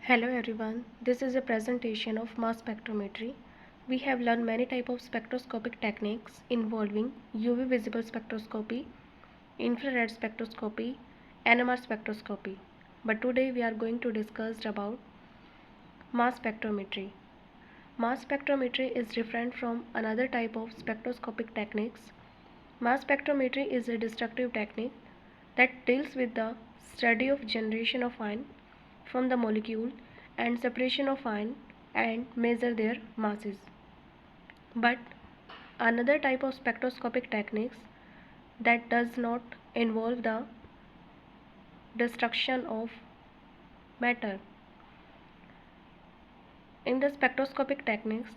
Hello everyone, this is a presentation of mass spectrometry. We have learned many types of spectroscopic techniques involving UV visible spectroscopy, infrared spectroscopy, NMR spectroscopy. But today we are going to discuss about mass spectrometry. Mass spectrometry is different from another type of spectroscopic techniques. Mass spectrometry is a destructive technique that deals with the study of generation of ion from the molecule and separation of ion and measure their masses. But another type of spectroscopic techniques that does not involve the destruction of matter. In the spectroscopic techniques,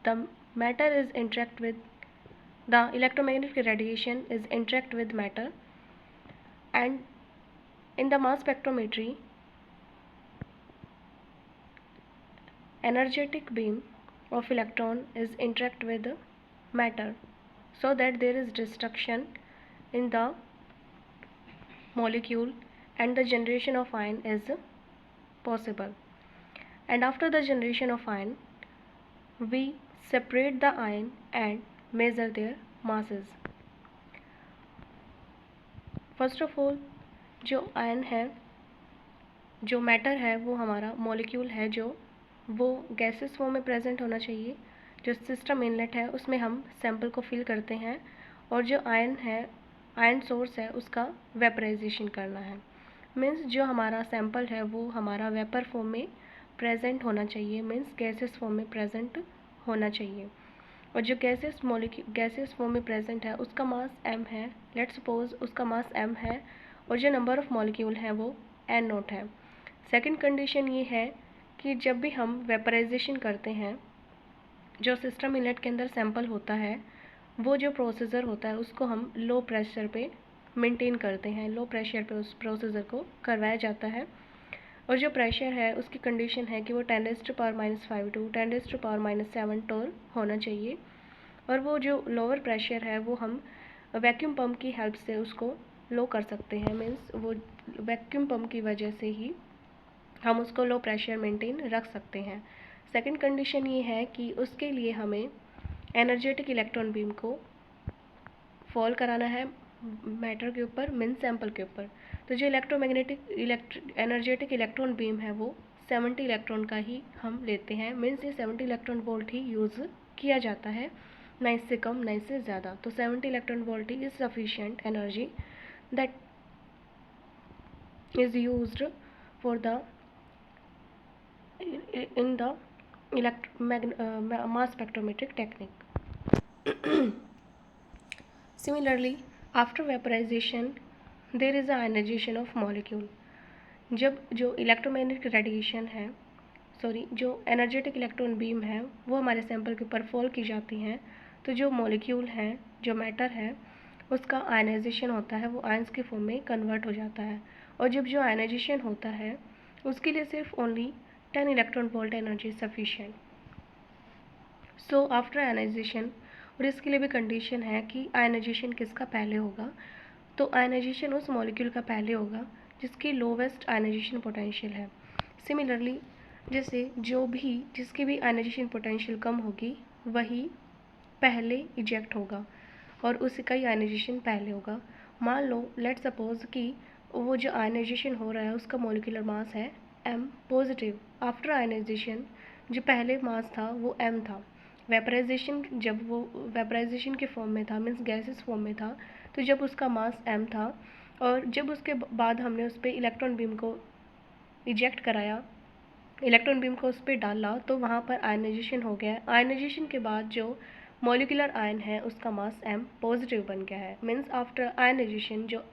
the matter is interact with the electromagnetic radiation is interact with matter, and in the mass spectrometry, energetic beam of electron is interact with matter so that there is destruction in the molecule and the generation of ion is possible. And after the generation of ion, we separate the ion and measure their masses. First of all जो ion है, जो matter है, वो हमारा molecule है, जो वो gases form में प्रेजेंट होना चाहिए. जो सिस्टम इनलेट है उसमें हम सैंपल को फिल करते हैं, और जो आयन है, आयन सोर्स है, उसका वेपराइजेशन करना है. मीन्स जो हमारा सैंपल है वो हमारा वेपर फॉर्म में प्रेजेंट होना चाहिए, मीन्स गैसेस फॉर्म में प्रेजेंट होना चाहिए. और जो गैसेस फॉर्म में प्रेजेंट है उसका मास m है. लेट सपोज उसका मास m है और जो नंबर ऑफ मॉलिक्यूल हैं वो n0 है. सेकंड कंडीशन ये है कि जब भी हम वेपराइजेशन करते हैं, जो सिस्टम इनलेट के अंदर सैंपल होता है, वो जो प्रोसेसर होता है उसको हम लो प्रेशर पे मेंटेन करते हैं. लो प्रेशर पे उस प्रोसेसर को करवाया जाता है, और जो प्रेशर है उसकी कंडीशन है कि वो 10⁻⁻5 टू 10⁻⁻7 टोर होना चाहिए. और वो जो लोअर प्रेशर है वो हम वैक्यूम पंप की हेल्प से उसको लो कर सकते हैं. मीन्स वो वैक्यूम पंप की वजह से ही हम उसको लो प्रेशर मेंटेन रख सकते हैं. सेकंड कंडीशन ये है कि उसके लिए हमें एनर्जेटिक इलेक्ट्रॉन बीम को फॉल कराना है मैटर के ऊपर, मीन्स सैंपल के ऊपर. तो जो एनर्जेटिक इलेक्ट्रॉन बीम है वो 70 इलेक्ट्रॉन का ही हम लेते हैं. मीन्स ये 70 इलेक्ट्रॉन वोल्ट ही यूज़ किया जाता है, ना इससे कम ना इससे ज़्यादा. तो 70 electron volt is sufficient energy that is used for the in the mass spectrometric technique. Similarly, after vaporization, there is a ionization of molecule. जब जो इलेक्ट्रोमैग्नेटिक रेडिएशन है, जो एनर्जेटिक इलेक्ट्रॉन बीम है वो हमारे सैंपल के ऊपर फॉल की जाती हैं, तो जो मॉलिक्यूल है, जो मैटर है, उसका आयनाइजेशन होता है, वो आयंस के फॉर्म में कन्वर्ट हो जाता है. और जब जो आयनाइजेशन होता है उसके लिए सिर्फ only 10 electron volt energy sufficient. So after ionization, और इसके लिए भी कंडीशन है कि आयनाइजेशन किसका पहले होगा. तो आयनाइजेशन उस मॉलिक्यूल का पहले होगा जिसकी लोवेस्ट आयनाइजेशन पोटेंशियल है. सिमिलरली, जैसे जिसकी भी आयनाइजेशन पोटेंशियल कम होगी वही पहले इजेक्ट होगा और उसका ही आयनाइजेशन पहले होगा. मान लो, लेट सपोज कि वो जो आयनाइजेशन हो रहा है उसका मॉलिक्यूलर मास है m पॉजिटिव. आफ्टर आयनाइजेशन जो पहले मास था वो m था. जब वो वेपराइजेशन के फॉर्म में था, मीन्स गैसेस फॉर्म में था, तो जब उसका मास m था और जब उसके बाद हमने उस पर इलेक्ट्रॉन बीम को इजेक्ट कराया, इलेक्ट्रॉन बीम को उस पर डाला, तो वहाँ पर आयनाइजेशन हो गया. आयनाइजेशन के बाद जो मॉलिक्यूलर आयन है उसका मास m पॉजिटिव बन गया है. मीन्स आफ्टर आयनाइजेशन जो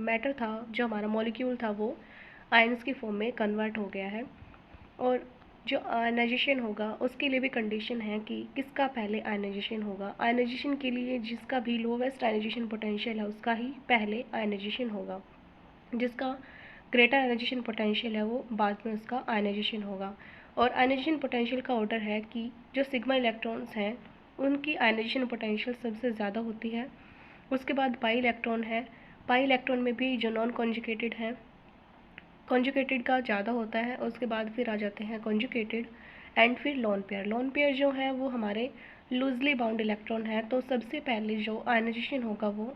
मैटर था, जो हमारा मॉलिक्यूल था, वो आयन्स की फॉर्म में कन्वर्ट हो गया है. और जो आयनाइजेशन होगा उसके लिए भी कंडीशन है कि किसका पहले आयनाइजेशन होगा. आयनाइजेशन के लिए जिसका भी लोवेस्ट आयनाइजेशन पोटेंशियल है उसका ही पहले आयनाइजेशन होगा. जिसका ग्रेटर आयनाइजेशन पोटेंशियल है वो बाद में उसका आयनाइजेशन होगा. और आयनाइजेशन पोटेंशियल का ऑर्डर है कि जो सिग्मा इलेक्ट्रॉन्स हैं उनकी आयनाइजेशन पोटेंशियल सबसे ज़्यादा होती है. उसके बाद पाई इलेक्ट्रॉन है. पाई इलेक्ट्रॉन में भी जो नॉन कॉन्जुगेटेड है कॉन्जुगेटेड का ज़्यादा होता है, उसके बाद फिर आ जाते हैं कॉन्जुगेटेड एंड फिर लोन पेयर। लोन पेयर जो है वो हमारे लूजली बाउंड इलेक्ट्रॉन है, तो सबसे पहले जो आयनाइजेशन होगा वो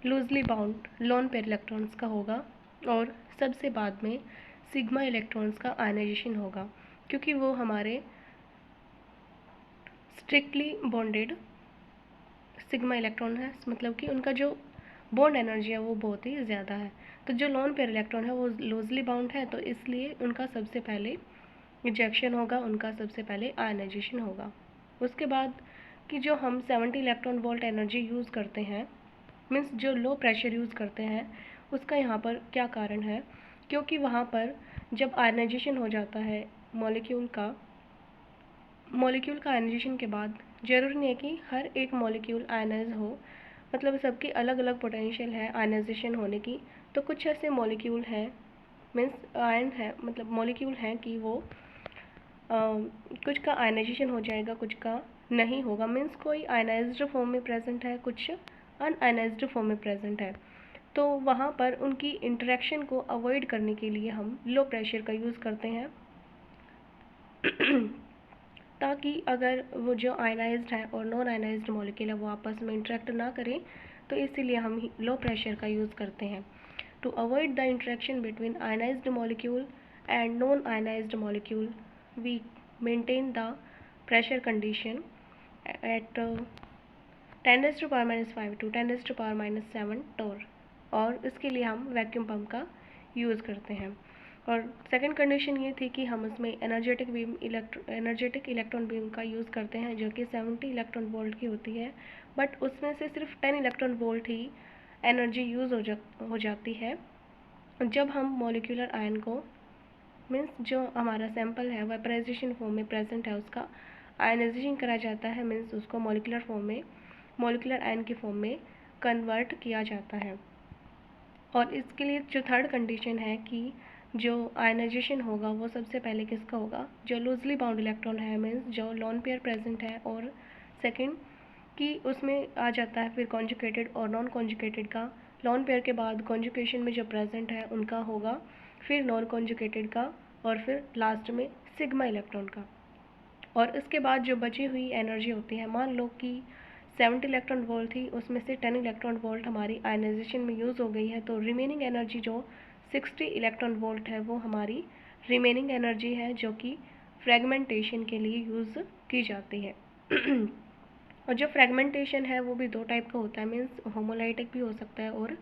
loosely bound lone pair electrons का होगा और सबसे बाद में सिग्मा इलेक्ट्रॉन्स का आयनाइजेशन होगा, क्योंकि वो हमारे स्ट्रिक्टली बॉन्डेड सिग्मा इलेक्ट्रॉन है, मतलब कि उनका जो बॉन्ड एनर्जी है वो बहुत ही ज़्यादा है। तो जो लोन पेयर इलेक्ट्रॉन है वो लूजली बाउंड है, तो इसलिए उनका सबसे पहले इजेक्शन होगा, उनका सबसे पहले आयनाइजेशन होगा। उसके बाद कि जो हम 70 इलेक्ट्रॉन वोल्ट एनर्जी यूज़ करते हैं, मीन्स जो लो प्रेशर यूज़ करते हैं, उसका यहाँ पर क्या कारण है, क्योंकि वहाँ पर जब आयनाइजेशन हो जाता है मॉलिक्यूल का आयनाइजेशन के बाद ज़रूरी नहीं है कि हर एक मॉलिक्यूल आयनाइज हो, मतलब सबकी अलग अलग पोटेंशियल है आयनाइजेशन होने की। तो कुछ ऐसे मॉलिक्यूल हैं, मीन्स आयन है, मतलब मॉलिक्यूल हैं कि वो कुछ का आयनाइजेशन हो जाएगा, कुछ का नहीं होगा, मीन्स कोई आयनाइज्ड फॉर्म में प्रेजेंट है, कुछ अनआयनाइज्ड फॉर्म में प्रेजेंट है। तो वहाँ पर उनकी इंटरेक्शन को अवॉइड करने के लिए हम लो प्रेशर का यूज़ करते हैं ताकि अगर वो जो आयनाइज्ड है और नॉन आयनाइज्ड मॉलिक्यूल है वो आपस में इंटरेक्ट ना करें, तो इसीलिए हम लो प्रेशर का यूज़ करते हैं। To avoid the interaction between ionized molecule and non ionized molecule, we maintain the pressure condition at 10⁻⁵ to 10⁻⁷ torr, और इसके लिए हम वैक्यूम पम्प का यूज़ करते हैं। और सेकंड कंडीशन ये थी कि हम उसमें एनर्जेटिक इलेक्ट्रॉन बीम का यूज़ करते हैं, जो कि 70 इलेक्ट्रॉन वोल्ट की होती है, बट उसमें से सिर्फ 10 इलेक्ट्रॉन वोल्ट ही एनर्जी यूज़ हो जाती है जब हम मॉलिक्यूलर आयन को, मीन्स जो हमारा सैंपल है वेपराइजेशन फॉर्म में प्रेजेंट है, उसका आयनाइजेशन करा जाता है, मीन्स उसको मॉलिक्यूलर आयन की फॉर्म में कन्वर्ट किया जाता है। और इसके लिए जो थर्ड कंडीशन है कि जो आयनाइजेशन होगा वो सबसे पहले किसका होगा, जो लूजली बाउंड इलेक्ट्रॉन है, मीन्स जो लोन पेयर प्रेजेंट है, और सेकंड कि उसमें आ जाता है फिर कॉन्जुगेटेड और नॉन कॉन्जुगेटेड का। लोन पेयर के बाद कॉन्जुगेशन में जो प्रेजेंट है उनका होगा, फिर नॉन कॉन्जुगेटेड का, और फिर लास्ट में सिग्मा इलेक्ट्रॉन का। और इसके बाद जो बची हुई एनर्जी होती है, मान लो कि 70 इलेक्ट्रॉन वोल्ट थी, उसमें से 10 इलेक्ट्रॉन वोल्ट हमारी आयनाइजेशन में यूज़ हो गई है, तो रिमेनिंग एनर्जी जो 60 इलेक्ट्रॉन वोल्ट है वो हमारी रिमेनिंग एनर्जी है, जो कि फ्रेगमेंटेशन के लिए यूज़ की जाती है और जो फ्रेगमेंटेशन है वो भी दो टाइप का होता है, मीन्स होमोलाइटिक भी हो सकता है और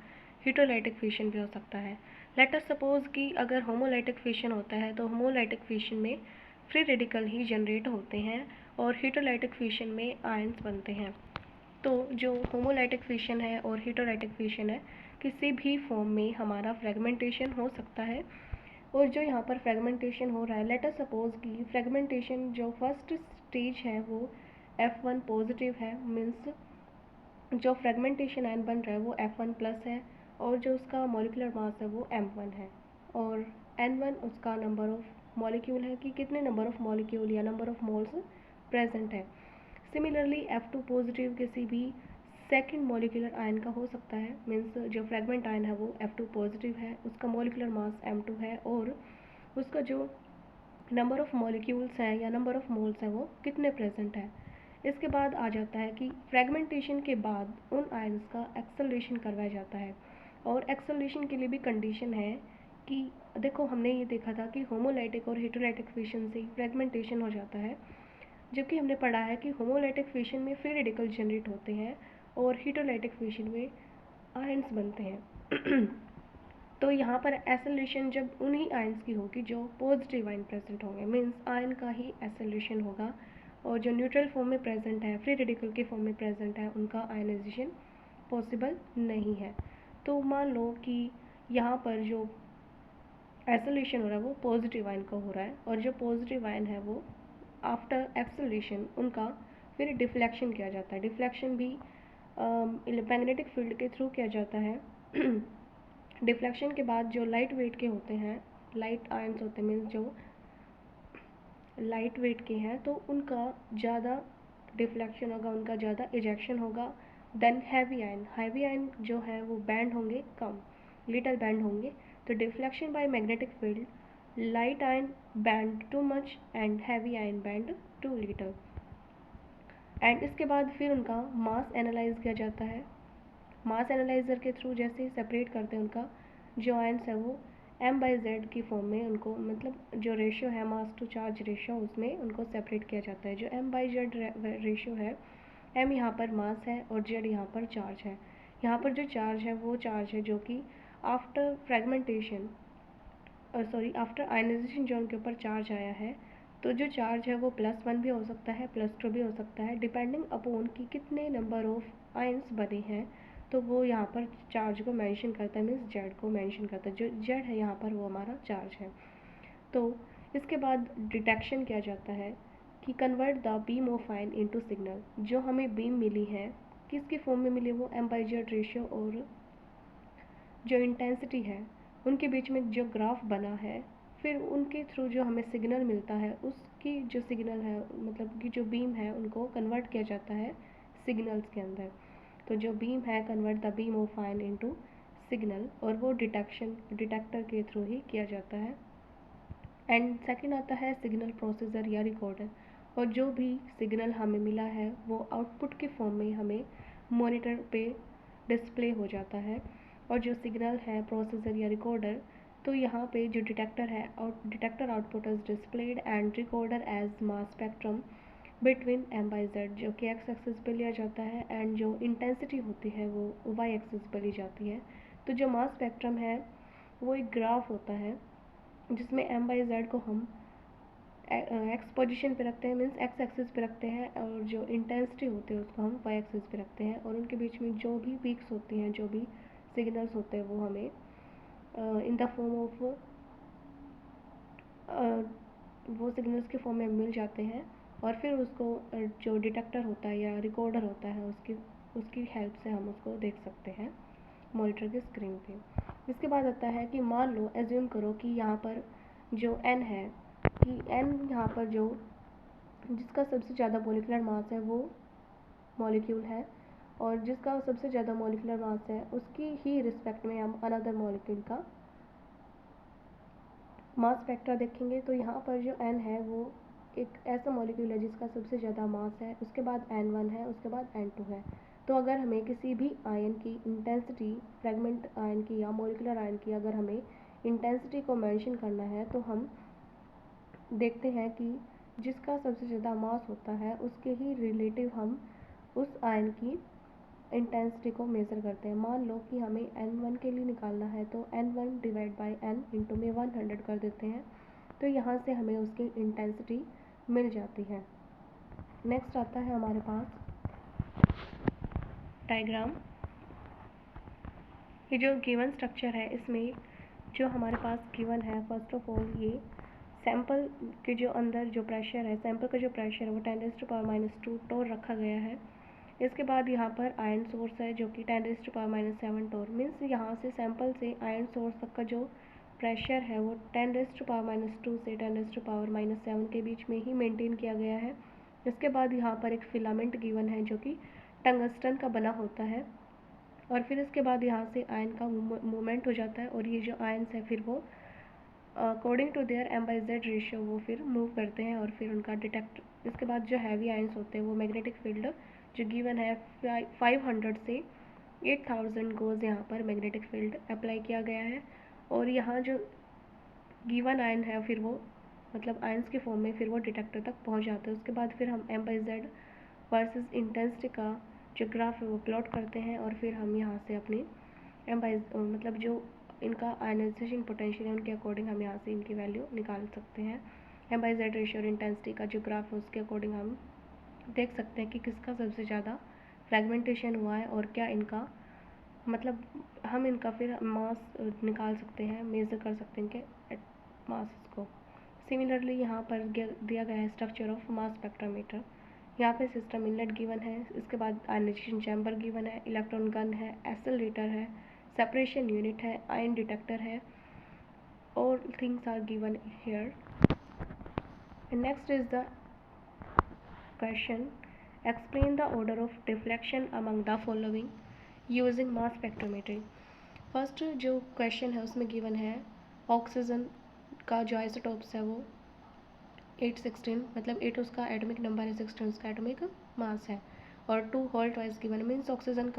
हिटोलाइटिक फिशन भी हो सकता है। लेट अस सपोज कि अगर होमोलाइटिक फिशन होता है तो होमोलाइटिक फिशन में फ्री रेडिकल ही जनरेट होते हैं और हिटोलाइटिक फिशन में आयंस बनते हैं। तो जो होमोलाइटिक फिशन है और हिटोलाइटिक फिशन है, किसी भी फॉर्म में हमारा फ्रेगमेंटेशन हो सकता है। और जो यहाँ पर फ्रेगमेंटेशन हो रहा है, लेट अस सपोज कि फ्रेगमेंटेशन जो फर्स्ट स्टेज है वो F1 पॉजिटिव है, मीन्स जो फ्रेगमेंटेशन आयन बन रहा है वो F1 प्लस है, और जो उसका मॉलिक्यूलर मास है वो M1 है, और N1 उसका नंबर ऑफ मॉलिक्यूल है कि कितने नंबर ऑफ मॉलिक्यूल या नंबर ऑफ मोल्स प्रेजेंट है। सिमिलरली F2 पॉजिटिव किसी भी सेकंड मॉलिक्यूलर आयन का हो सकता है, मीन्स जो फ्रेगमेंट आयन है वो F2 पॉजिटिव है, उसका मॉलिक्यूलर मास M2 है, और उसका जो नंबर ऑफ मॉलिक्यूल्स हैं या नंबर ऑफ मोल्स हैं वो कितने प्रेजेंट है। इसके बाद आ जाता है कि फ्रेगमेंटेशन के बाद उन आयंस का एक्सेलरेशन करवाया जाता है, और एक्सेलरेशन के लिए भी कंडीशन है कि देखो हमने ये देखा था कि होमोलाइटिक और हिटोलाइटिक फिशन से फ्रेगमेंटेशन हो जाता है, जबकि हमने पढ़ा है कि होमोलाइटिक फिशन में फ्री रेडिकल जनरेट होते हैं और हिटोलाइटिक फिशन में आयंस बनते हैं तो यहाँ पर एक्सेलरेशन जब उन्हीं आयंस की होगी जो पॉजिटिव आयन प्रेजेंट होंगे, मीन्स आयन का ही एक्सेलरेशन होगा, और जो न्यूट्रल फॉर्म में प्रेजेंट है, फ्री रेडिकल के फॉर्म में प्रेजेंट है, उनका आयनाइजेशन पॉसिबल नहीं है। तो मान लो कि यहाँ पर जो एक्सेलरेशन हो रहा है वो पॉजिटिव आयन का हो रहा है, और जो पॉजिटिव आयन है वो आफ्टर एक्सेलरेशन उनका फिर डिफ्लेक्शन किया जाता है। डिफ्लेक्शन भी मैग्नेटिक फील्ड के थ्रू किया जाता है डिफ्लेक्शन के बाद जो लाइट वेट के होते हैं, लाइट आयंस होते हैं, मीन्स जो लाइट वेट के हैं, तो उनका ज़्यादा डिफ्लेक्शन होगा, उनका ज़्यादा इजेक्शन होगा then heavy ion. Heavy ion जो है वो बैंड होंगे कम, लिटल बैंड होंगे, तो deflection by magnetic field, light ion bend too much and heavy ion bend too little. And इसके बाद फिर उनका मास एनालाइज किया जाता है। मास एनालाइजर के थ्रू जैसे ही सेपरेट करते हैं उनका जो आयन्स है वो m/z की फॉर्म में उनको, मतलब जो रेशियो है मास टू चार्ज रेशियो, उसमें उनको सेपरेट किया जाता है। जो m/z रेशियो है, m यहाँ पर मास है और z यहाँ पर चार्ज है। यहाँ पर जो चार्ज है वो चार्ज है जो कि आफ्टर फ्रेगमेंटेशन आफ्टर आयनाइजेशन जो उनके ऊपर चार्ज आया है, तो जो चार्ज है वो +1 भी हो सकता है, +2 भी हो सकता है, डिपेंडिंग अपॉन कि कितने नंबर ऑफ आयन्स बने हैं। तो वो यहाँ पर चार्ज को मेंशन करता है, मीन्स जेड को मेंशन करता है। जो जेड है यहाँ पर वो हमारा चार्ज है। तो इसके बाद डिटेक्शन किया जाता है कि convert the beam of ion into signal. जो हमें बीम मिली है किसकी फॉर्म में मिली, वो m/z रेशियो और जो इंटेंसिटी है उनके बीच में जो ग्राफ बना है, फिर उनके थ्रू जो हमें सिग्नल मिलता है उसकी जो सिग्नल है, मतलब कि जो बीम है उनको कन्वर्ट किया जाता है सिग्नल्स के अंदर। तो जो बीम है, convert the beam of ion into signal, और वो डिटेक्टर के थ्रू ही किया जाता है। एंड सेकंड आता है सिग्नल प्रोसेसर या रिकॉर्डर। और जो भी सिग्नल हमें मिला है वो आउटपुट के फॉर्म में हमें मॉनिटर पे डिस्प्ले हो जाता है। और जो सिग्नल है प्रोसेसर या रिकॉर्डर, तो यहाँ पे जो डिटेक्टर है, detector output is displayed and recorder as mass spectrum between m/z, जो कि x एक्सिस पे लिया जाता है, एंड जो इंटेंसिटी होती है वो y एक्सिस पे ली जाती है। तो जो मास स्पेक्ट्रम है वो एक ग्राफ होता है जिसमें m/z को हम एक्स पोजीशन पे रखते हैं, मीन्स एक्स एक्सिस पे रखते हैं, और जो इंटेंसिटी होती है उसको हम वाई एक्सिस पे रखते हैं। और उनके बीच में जो भी पीक्स होती हैं, जो भी सिग्नल्स होते हैं, वो हमें इन द फॉर्म ऑफ वो सिग्नल्स के फॉर्म में मिल जाते हैं। और फिर उसको जो डिटेक्टर होता है या रिकॉर्डर होता है उसकी हेल्प से हम उसको देख सकते हैं मॉनिटर की स्क्रीन पे। इसके बाद आता है कि मान लो, एज्यूम करो कि यहाँ पर जो n है, कि n यहाँ पर जो जिसका सबसे ज़्यादा मॉलिक्यूलर मास है वो मॉलिक्यूल है, और जिसका सबसे ज़्यादा मॉलिक्यूलर मास है उसकी ही रिस्पेक्ट में हम अनदर मॉलिक्यूल का मास स्पेक्ट्रा देखेंगे। तो यहाँ पर जो n है वो एक ऐसा मॉलिक्यूल है जिसका सबसे ज़्यादा मास है, उसके बाद n1 है, उसके बाद n2 है। तो अगर हमें किसी भी आयन की इंटेंसिटी, फ्रेगमेंट आयन की या मॉलिक्यूलर आयन की, अगर हमें इंटेंसिटी को मेंशन करना है, तो हम देखते हैं कि जिसका सबसे ज़्यादा मास होता है उसके ही रिलेटिव हम उस आयन की इंटेंसिटी को मेज़र करते हैं। मान लो कि हमें n1 के लिए निकालना है, तो n1 divide by n into में 100 कर देते हैं, तो यहाँ से हमें उसकी इंटेंसिटी मिल जाती है। नेक्स्ट आता है हमारे पास डायग्राम। ये जो गिवन स्ट्रक्चर है, इसमें जो हमारे पास गिवन है, फर्स्ट ऑफ ऑल ये सैंपल के जो अंदर जो प्रेशर है, सैंपल का जो प्रेशर है वो 10⁻² टोर रखा गया है। इसके बाद यहाँ पर आयन सोर्स है जो कि 10⁻7 टोर, मीन्स यहाँ से सैंपल से आयन सोर्स तक का जो प्रेशर है वो 10⁻² से 10⁻7 के बीच में ही मेंटेन किया गया है। इसके बाद यहाँ पर एक फिलामेंट गिवन है जो कि टंगस्टन का बना होता है, और फिर इसके बाद यहाँ से आयन का मूवमेंट हो जाता है, और ये जो आयन्स है फिर वो according to their m/z ratio वो फिर मूव करते हैं, और फिर उनका डिटेक्ट। इसके बाद जो हैवी आयन्स होते हैं वो मैग्नेटिक फील्ड जो गिवन है 500 से 8000 गोज यहाँ पर मैग्नेटिक फील्ड अप्लाई किया गया है। और यहाँ जो गिवन आयन है फिर वो, मतलब आयन्स के फॉर्म में, फिर वो डिटेक्टर तक पहुँच जाते हैं। उसके बाद फिर हम m/z वर्सेस इंटेंसिटी का जो ग्राफ है वो प्लॉट करते हैं, और फिर हम यहाँ से अपनी मतलब जो इनका आयनाइजेशन पोटेंशियल है उनके अकॉर्डिंग हम यहाँ से इनकी वैल्यू निकाल सकते हैं। m/z रेशियो और इंटेंसिटी का जो ग्राफ है उसके अकॉर्डिंग हम देख सकते हैं कि किसका सबसे ज़्यादा फ्रेगमेंटेशन हुआ है, और क्या इनका, मतलब हम इनका फिर मास निकाल सकते हैं, मेज़र कर सकते हैं इनके मास को। सिमिलरली यहाँ पर दिया गया है स्ट्रक्चर ऑफ मास स्पेक्ट्रोमीटर। यहाँ पे सिस्टम इनलेट गिवन है, इसके बाद आयनाइजेशन चैम्बर गिवन है, इलेक्ट्रॉन गन है, एक्सेलरेटर है, सेपरेशन यूनिट है, आयन डिटेक्टर है, all things are given here. And next is the question, explain the order of deflection among the following using mass spectrometry. First जो question है उसमें given है oxygen का जो आइसोटॉप्स है वो 816, मतलब 8 उसका एटॉमिक नंबर है, 16 उसका एटॉमिक मास है, और 2 whole twice given means oxygen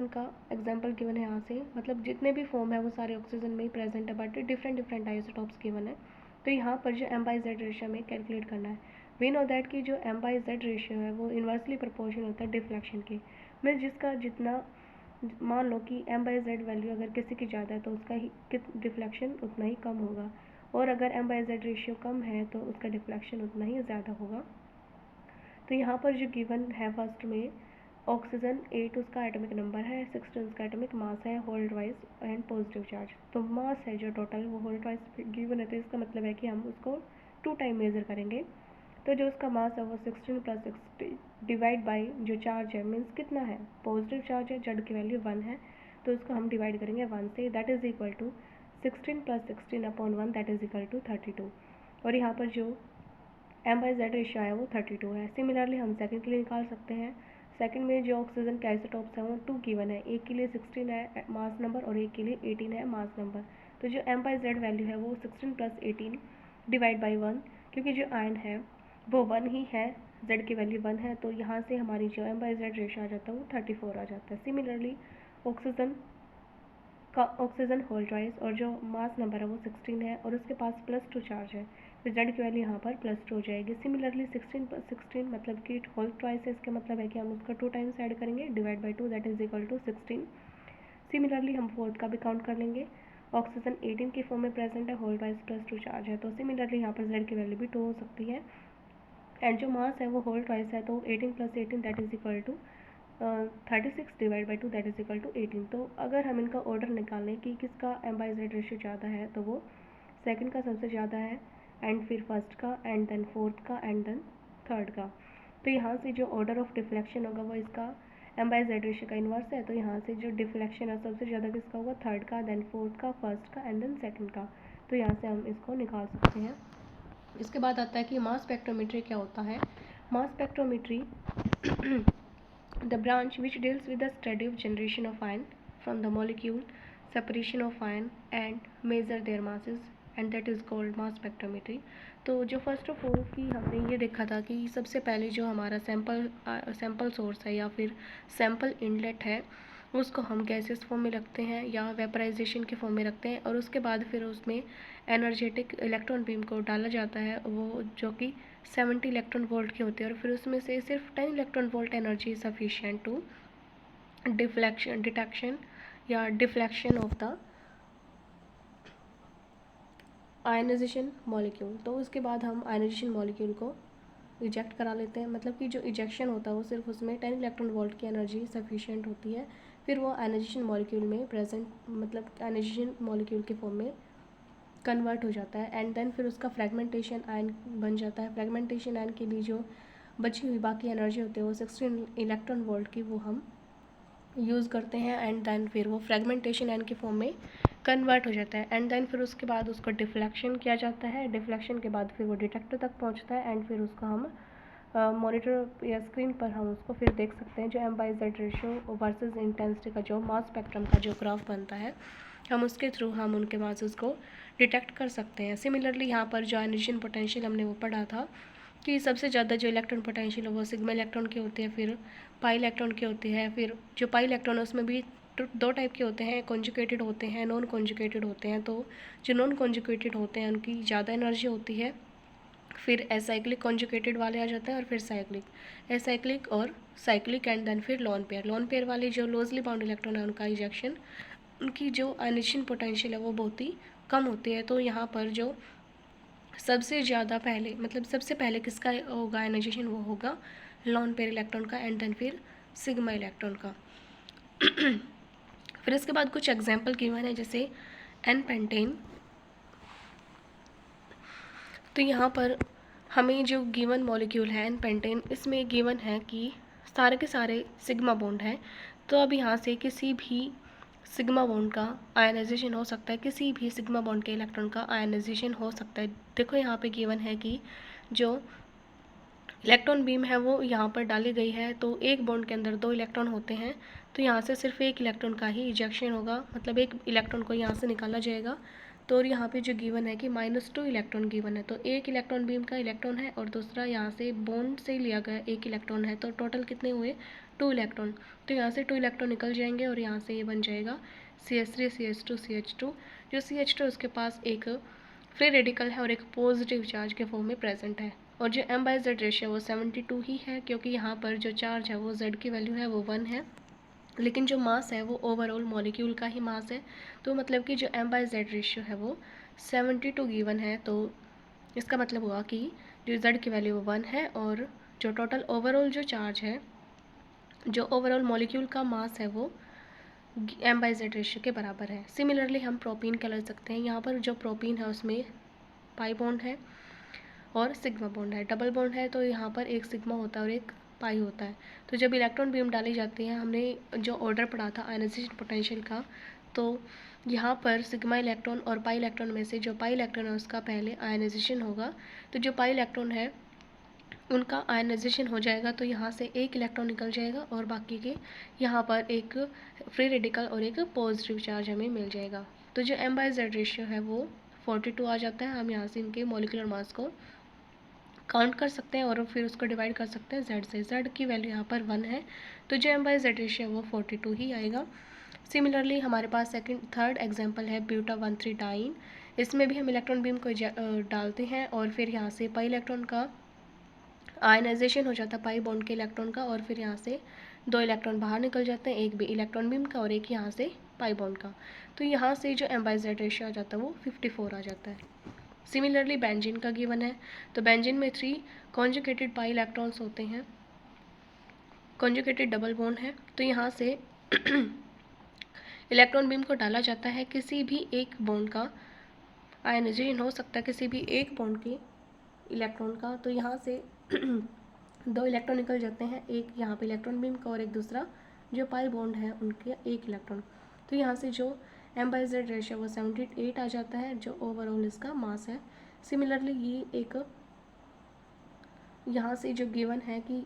का एग्जाम्पल गिवन है यहाँ से, मतलब जितने भी फॉर्म है वो सारे ऑक्सीजन में ही प्रेजेंट है, बट डिफरेंट आइसोटॉप्स गिवन है। तो यहाँ पर जो m/z रेशियो में कैलकुलेट करना है। वी नो दैट कि जो m/z रेशियो है वो इन्वर्सली प्रोपोर्शनल होता है डिफ्लेक्शन के, मीन्स जिसका जितना, मान लो कि m/z वैल्यू अगर किसी की ज़्यादा है तो उसका ही डिफ्लेक्शन उतना ही कम होगा, और अगर m/z रेशियो कम है तो उसका डिफ्लेक्शन उतना ही ज़्यादा होगा। तो यहाँ पर जो गिवन है फर्स्ट में ऑक्सीजन 8 उसका एटॉमिक नंबर है, 16 उसका एटॉमिक मास है, hold wise and positive charge. तो मास है जो टोटल वो होल्ड वाइज गिवन है, तो इसका मतलब है कि हम उसको 2 टाइम मेज़र करेंगे। तो जो उसका मास है वो 16 + 60 डिवाइड बाई जो चार्ज है, मीन्स कितना है, पॉजिटिव चार्ज है, जेड की वैल्यू 1 है, तो उसको हम डिवाइड करेंगे 1 से, that is equal to 16 + 16/1, that is equal to 32। और यहाँ पर जो m/z रेशियो है वो 32 है। सिमिलरली हम सेकंड के लिए निकाल सकते हैं। सेकंड में जो ऑक्सीजन के आइसोटॉप्स हैं वो 2 गिवन है, एक के लिए 16 है मास नंबर और एक के लिए 18 है मास नंबर। तो जो m/z वैल्यू है वो 16 + 18 डिवाइड बाई 1, क्योंकि जो आयन है वो 1 ही है, z की वैल्यू 1 है, तो यहाँ से हमारी जो m/z रेशियो आ जाता है वो 34 आ जाता है। सिमिलरली ऑक्सीजन होल ट्वाइस और जो मास नंबर है वो 16 है और उसके पास +2 चार्ज है, तो जेड की वैल्यू यहाँ पर +2 हो जाएगी। सिमिलरली 16 + 16 मतलब कि होल ट्वाइस है, इसका मतलब है कि हम उसका 2 टाइम्स ऐड करेंगे, divide by 2, that is equal to 16। Similarly हम फोर्थ का भी काउंट कर लेंगे। ऑक्सीजन 18 की फॉर्म में प्रेजेंट है, होल ट्वाइस +2 चार्ज है, तो सिमिलरली यहाँ पर जेड की वैल्यू भी 2 हो सकती है। एंड जो मास है वो होल ट्वाइस है, तो 18 + 18 that is equal to 36 divide by 2, that is equal to 18। तो अगर हम इनका ऑर्डर निकालें कि किसका m/z रेशियो ज़्यादा है, तो वो सेकंड का सबसे ज़्यादा है, एंड फिर फर्स्ट का, एंड देन फोर्थ का, एंड देन थर्ड का। तो यहाँ से जो ऑर्डर ऑफ डिफ्लेक्शन होगा वो इसका m/z रेशियो का इन्वर्स है, तो यहाँ से जो डिफ्लेक्शन है सबसे ज़्यादा किसका होगा, थर्ड का, देन फोर्थ का, फर्स्ट का, एंड देन सेकंड का। तो यहाँ से हम इसको निकाल सकते हैं। इसके बाद आता है कि मास स्पेक्ट्रोमेट्री क्या होता है। Mass spectrometry the branch which deals with the study of generation of ion from the molecule, separation of ion and measure their masses, and that is called mass spectrometry। तो जो first of all की हमने ये देखा था कि सबसे पहले जो हमारा सैम्पल सोर्स है या फिर सैम्पल इनलेट है उसको हम गैसेस फॉर्म में रखते हैं या वेपराइजेशन के फॉर्म में रखते हैं, और उसके बाद फिर उसमें एनर्जेटिक इलेक्ट्रॉन बीम को डाला जाता है, वो जो कि 70 इलेक्ट्रॉन वोल्ट की होती है, और फिर उसमें से सिर्फ 10 electron volt energy sufficient to detection या deflection of the ionization molecule. तो उसके बाद हम आयनाइजेशन मॉलिक्यूल को इजेक्ट करा लेते हैं, मतलब कि जो इजेक्शन होता है वो सिर्फ उसमें 10 इलेक्ट्रॉन वोल्ट की एनर्जी सफिशिएंट होती है, फिर वो आयनाइजेशन मॉलिक्यूल में प्रेजेंट, मतलब आयनाइजेशन मॉलिक्यूल के फॉर्म में कन्वर्ट हो जाता है, एंड देन फिर उसका फ्रेगमेंटेशन आयन बन जाता है। फ्रेगमेंटेशन आयन के लिए जो बची हुई बाकी एनर्जी होती है वो 16 इलेक्ट्रॉन वोल्ट की, वो हम यूज़ करते हैं, एंड देन फिर वो फ्रेगमेंटेशन आयन के फॉर्म में कन्वर्ट हो जाता है, एंड देन फिर उसके बाद उसको डिफ्लेक्शन किया जाता है। डिफ्लेक्शन के बाद फिर वो डिटेक्टर तक पहुंचता है, एंड फिर उसको हम मॉनिटर या स्क्रीन पर हम उसको फिर देख सकते हैं। जो m/z रेशियो वर्सेस इंटेंसिटी का जो मास स्पेक्ट्रम का जो ग्राफ बनता है, हम उसके थ्रू हम उनके मासेस को डिटेक्ट कर सकते हैं। सिमिलरली यहाँ पर जो आयनाइजेशन पोटेंशियल हमने वो पढ़ा था कि सबसे ज़्यादा जो इलेक्ट्रॉन पोटेंशियल है वो सिग्मा इलेक्ट्रॉन की होती है, फिर पाई इलेक्ट्रॉन की होती है। फिर जो पाई इलेक्ट्रॉन है उसमें भी 2 टाइप के होते हैं, कॉन्जुगेटेड होते हैं, नॉन कॉन्जुगेटेड होते हैं। तो जो नॉन कॉन्जुगेटेड होते हैं उनकी ज़्यादा एनर्जी होती है, फिर एसाइक्लिक कॉन्जुगेटेड वाले आ जाते हैं, और फिर एसाइक्लिक और साइक्लिक, एंड देन फिर लोन पेयर वाले जो लूजली बाउंड इलेक्ट्रॉन है उनका इजेक्शन, उनकी जो आयनाइजेशन पोटेंशियल है वो बहुत ही कम होती है। तो यहाँ पर जो सबसे ज़्यादा पहले, मतलब सबसे पहले किसका होगा आयनाइजेशन, वो होगा लोन पेयर इलेक्ट्रॉन का, एंड देन फिर सिग्मा इलेक्ट्रॉन का। फिर इसके बाद कुछ एग्जाम्पल गिवन है, जैसे एन पेंटेन। तो यहाँ पर हमें जो गिवन मॉलिक्यूल है एन पेंटेन, इसमें गिवन है कि सारे के सारे सिग्मा बॉन्ड हैं। तो अब यहाँ से किसी भी सिग्मा बॉन्ड का आयनाइजेशन हो सकता है, किसी भी सिग्मा बॉन्ड के इलेक्ट्रॉन का आयनाइजेशन हो सकता है। देखो यहाँ पे गिवन है कि जो इलेक्ट्रॉन बीम है वो यहाँ पर डाली गई है, तो एक बॉन्ड के अंदर 2 इलेक्ट्रॉन होते हैं, तो यहाँ से सिर्फ एक इलेक्ट्रॉन का ही इजेक्शन होगा, मतलब एक इलेक्ट्रॉन को यहाँ से निकाला जाएगा। तो और यहाँ पे जो गिवन है कि -2 इलेक्ट्रॉन गिवन है, तो एक इलेक्ट्रॉन बीम का इलेक्ट्रॉन है और दूसरा यहाँ से बॉन्ड से लिया गया एक इलेक्ट्रॉन है, तो टोटल कितने हुए 2 इलेक्ट्रॉन। तो यहाँ से 2 इलेक्ट्रॉन निकल जाएंगे और यहाँ से ये बन जाएगा CH3 CH2 CH2। जो CH2 उसके पास एक फ्री रेडिकल है और एक पॉजिटिव चार्ज के फॉर्म में प्रेजेंट है। और जो m/z रेशियो वो 72 ही है, क्योंकि यहाँ पर जो चार्ज है वो z की वैल्यू है वो 1 है, लेकिन जो मास है वो ओवरऑल मॉलिक्यूल का ही मास है। तो मतलब कि जो m/z रेशियो है वो 72 गिवन है, तो इसका मतलब हुआ कि जो z की वैल्यू वो 1 है और जो टोटल ओवरऑल जो चार्ज है, जो ओवरऑल मॉलिक्यूल का मास है वो m/z रेशियो के बराबर है। सिमिलरली हम प्रोपीन का ले सकते हैं। यहाँ पर जो प्रोपीन है उसमें पाई बॉन्ड है और सिग्मा बॉन्ड है। डबल बॉन्ड है तो यहाँ पर एक सिग्मा होता है और एक पाई होता है। तो जब इलेक्ट्रॉन बीम डाली जाती है, हमने जो ऑर्डर पढ़ा था आयनाइजेशन पोटेंशियल का, तो यहाँ पर सिग्मा इलेक्ट्रॉन और पाई इलेक्ट्रॉन में से जो पाई इलेक्ट्रॉन है उसका पहले आयनाइजेशन होगा। तो जो पाई इलेक्ट्रॉन है उनका आयनाइजेशन हो जाएगा, तो यहाँ से एक इलेक्ट्रॉन निकल जाएगा और बाकी के यहाँ पर एक फ्री रेडिकल और एक पॉजिटिव चार्ज हमें मिल जाएगा। तो जो m/z रेशियो है वो 42 आ जाता है। हम यहाँ से इनके मॉलिक्यूलर मास को काउंट कर सकते हैं और फिर उसको डिवाइड कर सकते हैं z से। z की वैल्यू यहाँ पर 1 है, तो जो m/z रेशियो है वो 42 ही आएगा। सिमिलरली हमारे पास थर्ड एग्जांपल है ब्यूटा 1,3 डाइन। इसमें भी हम इलेक्ट्रॉन बीम को डालते हैं और फिर यहाँ से पाई इलेक्ट्रॉन का आयनाइजेशन हो जाता है पाई बॉन्ड के इलेक्ट्रॉन का, और फिर यहाँ से 2 इलेक्ट्रॉन बाहर निकल जाते हैं, एक भी इलेक्ट्रॉन बीम का और एक यहाँ से पाई बॉन्ड का। तो यहाँ से जो m/z रेशियो आ जाता है वो 54 आ जाता है। सिमिलरली बेंजीन का गिवन है, तो बेंजीन में 3 कॉन्जुगेटेड पाई इलेक्ट्रॉन्स होते हैं, कॉन्जुगेटेड डबल बॉन्ड है। तो यहाँ से इलेक्ट्रॉन बीम को डाला जाता है, किसी भी एक बॉन्ड का आयनाइजेशन हो सकता है, किसी भी एक बॉन्ड के इलेक्ट्रॉन का। तो यहाँ से 2 इलेक्ट्रॉन निकल जाते हैं, एक यहाँ पे इलेक्ट्रॉन बीम का और एक दूसरा जो पाई बॉन्ड है उनके एक इलेक्ट्रॉन। तो यहाँ से जो m/z रेशियो वो 78 आ जाता है, जो ओवरऑल इसका मास है। सिमिलरली ये एक यहाँ से जो गिवन है कि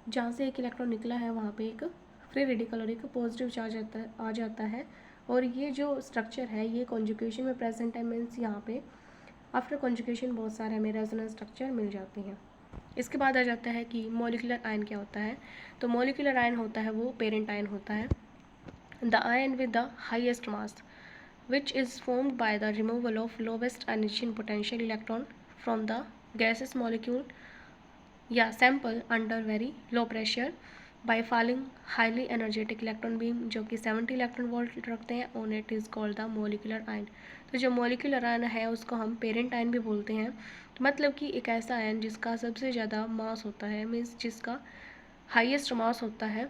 जहाँ से एक इलेक्ट्रॉन निकला है वहाँ पे एक फ्री रेडिकल और एक पॉजिटिव चार्ज आ जाता है, और ये जो स्ट्रक्चर है ये कॉन्जुगेशन में प्रेजेंट है, मीन्स यहाँ पे आफ्टर कॉन्जुगेशन बहुत सारे हमें रेजोनेंस स्ट्रक्चर मिल जाते हैं। इसके बाद आ जाता है कि मॉलिक्यूलर आयन क्या होता है। तो मॉलिक्यूलर आयन होता है वो पेरेंट आयन होता है, the ion with the highest mass which is formed by the removal of lowest ionization potential electron from the gaseous molecule या sample under very low pressure by falling highly energetic electron beam जो कि 70 electron volt रखते हैं, on it is called the molecular ion। तो जो molecular ion है उसको हम पेरेंट आयन भी बोलते हैं। तो मतलब कि एक ऐसा आयन जिसका सबसे ज़्यादा मास होता है, मीन्स जिसका हाईएस्ट मास होता है,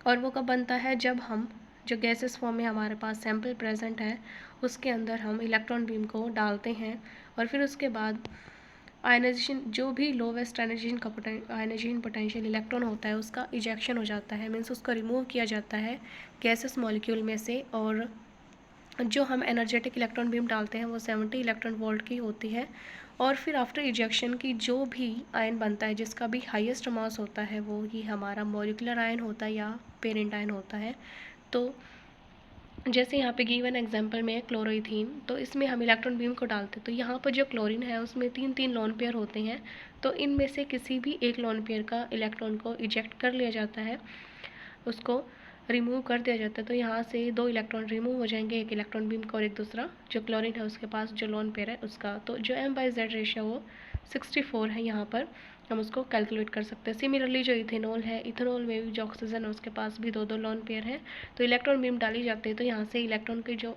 और वो कब बनता है, जब हम जो गैसेस फॉर्म में हमारे पास सैंपल प्रेजेंट है उसके अंदर हम इलेक्ट्रॉन बीम को डालते हैं, और फिर उसके बाद आयनाइजेशन जो भी लोवेस्ट आयनाइजेशन पोटेंशियल इलेक्ट्रॉन होता है उसका इजेक्शन हो जाता है, मीन्स उसको रिमूव किया जाता है गैसेस मॉलिक्यूल में से। और जो हम एनर्जेटिक इलेक्ट्रॉन बीम डालते हैं वो 70 इलेक्ट्रॉन वोल्ट की होती है, और फिर आफ्टर इजेक्शन की जो भी आयन बनता है जिसका भी हाईएस्ट मास होता है वो ही हमारा मॉलिक्यूलर आयन होता है या पेरेंट आयन होता है। तो जैसे यहाँ पे गिवन एग्जांपल में क्लोरोइथीन, तो इसमें हम इलेक्ट्रॉन बीम को डालते हैं, तो यहाँ पर जो क्लोरीन है उसमें 3 लोन पेयर होते हैं, तो इनमें से किसी भी एक लोन पेयर का इलेक्ट्रॉन को इजेक्ट कर लिया जाता है, उसको रिमूव कर दिया जाता है। तो यहाँ से 2 इलेक्ट्रॉन रिमूव हो जाएंगे, एक इलेक्ट्रॉन बीम का और एक दूसरा जो क्लोरीन है उसके पास जो लोन पेयर है उसका। तो जो m/z रेशियो वो 64 है, यहाँ पर हम उसको कैलकुलेट कर सकते हैं। सिमिलरली जो इथेनॉल है, इथेनॉल में भी जो ऑक्सीजन है उसके पास भी 2 लोन पेयर है, तो इलेक्ट्रॉन बीम डाली जाती है, तो यहाँ से इलेक्ट्रॉन के जो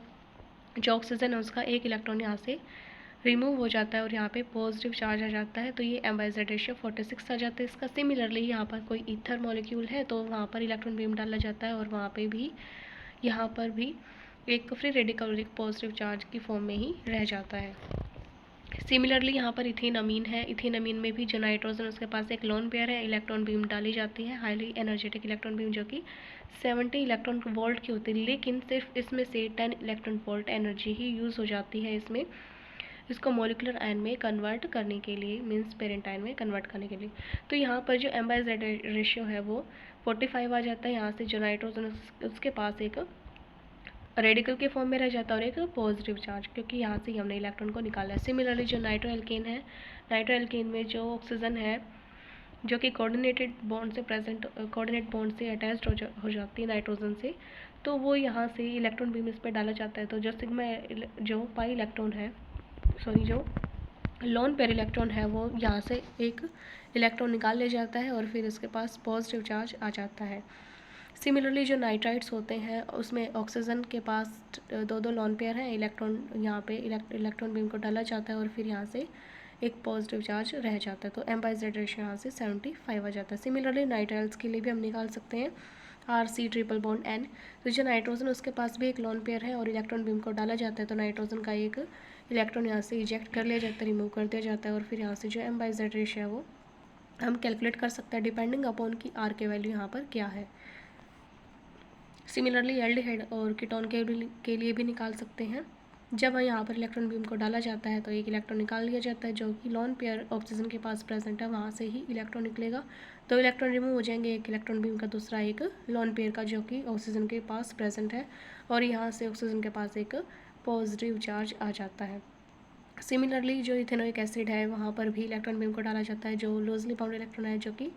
ऑक्सीजन है उसका एक इलेक्ट्रॉन यहाँ से रिमूव हो जाता है और यहाँ पे पॉजिटिव चार्ज आ जाता है, तो ये m/z रेशियो 46 आ जाता है इसका। सिमिलरली यहाँ पर कोई ईथर मॉलिक्यूल है तो वहाँ पर इलेक्ट्रॉन बीम डाला जाता है और वहाँ पे भी यहाँ पर भी एक फ्री रेडिकल और एक पॉजिटिव चार्ज की फॉर्म में ही रह जाता है। सिमिलरली यहाँ पर इथेन अमीन है, इथेन अमीन में भी जो नाइट्रोजन उसके पास एक लोन पेयर है, इलेक्ट्रॉन बीम डाली जाती है, हाईली एनर्जेटिक इलेक्ट्रॉन बीम जो कि 70 इलेक्ट्रॉन वोल्ट की होती है, लेकिन सिर्फ इसमें से 10 इलेक्ट्रॉन वोल्ट एनर्जी ही यूज़ हो जाती है इसमें। इसको मॉलिकुलर आयन में कन्वर्ट करने के लिए, मीन्स पेरेंट आयन में कन्वर्ट करने के लिए। तो यहाँ पर जो M/Z रेशियो है वो 45 आ जाता है। यहाँ से जो नाइट्रोजन उसके पास एक रेडिकल के फॉर्म में रह जाता है और एक पॉजिटिव चार्ज, क्योंकि यहाँ से हमने इलेक्ट्रॉन को निकाला है। सिमिलरली जो नाइट्रोएल्केन है, नाइट्रोएल्केन में जो ऑक्सीजन है जो कि कोऑर्डिनेट बॉन्ड से अटैच्ड हो जाती है नाइट्रोजन से, तो वो यहाँ से इलेक्ट्रॉन बीम इस पर डाला जाता है। तो जो सिग्मा जो पाई इलेक्ट्रॉन है, जो लोन पेयर इलेक्ट्रॉन है, वो यहाँ से एक इलेक्ट्रॉन निकाल ले जाता है और फिर इसके पास पॉजिटिव चार्ज आ जाता है। सिमिलरली जो नाइट्राइड्स होते हैं उसमें ऑक्सीजन के पास दो लोन पेयर हैं, इलेक्ट्रॉन यहाँ पे इलेक्ट्रॉन बीम को डाला जाता है और फिर यहाँ से एक पॉजिटिव चार्ज रह जाता है। तो M/Z रेशियो यहाँ से 75 आ जाता है। सिमिलरली नाइट्राइल्स के लिए भी हम निकाल सकते हैं RC ट्रिपल बॉन्ड N। तो जो नाइट्रोजन उसके पास भी एक लोन पेयर है और इलेक्ट्रॉन बीम को डाला जाता है, तो नाइट्रोजन का एक इलेक्ट्रॉन यहाँ से इजेक्ट कर लिया जाता है, रिमूव कर दिया जाता है और फिर यहाँ से जो M/Z रेशियो है वो हम कैलकुलेट कर सकते हैं डिपेंडिंग अपॉन की R के वैल्यू यहाँ पर क्या है। सिमिलरली एल्डिहाइड और कीटोन के लिए भी निकाल सकते हैं। जब यहाँ पर इलेक्ट्रॉन बीम को डाला जाता है तो एक इलेक्ट्रॉन निकाल लिया जाता है, जो कि लोन पेयर ऑक्सीजन के पास प्रेजेंट है, वहाँ से ही इलेक्ट्रॉन निकलेगा। दो इलेक्ट्रॉन रिमूव हो जाएंगे, एक इलेक्ट्रॉन बीम का, दूसरा एक लोन पेयर का जो कि ऑक्सीजन के पास प्रेजेंट है, और यहाँ से ऑक्सीजन के पास एक पॉजिटिव चार्ज आ जाता है। सिमिलरली जो इथेनोइक एसिड है वहाँ पर भी इलेक्ट्रॉन बीम को डाला जाता है, जो लूजली बाउंड इलेक्ट्रॉन है जो कि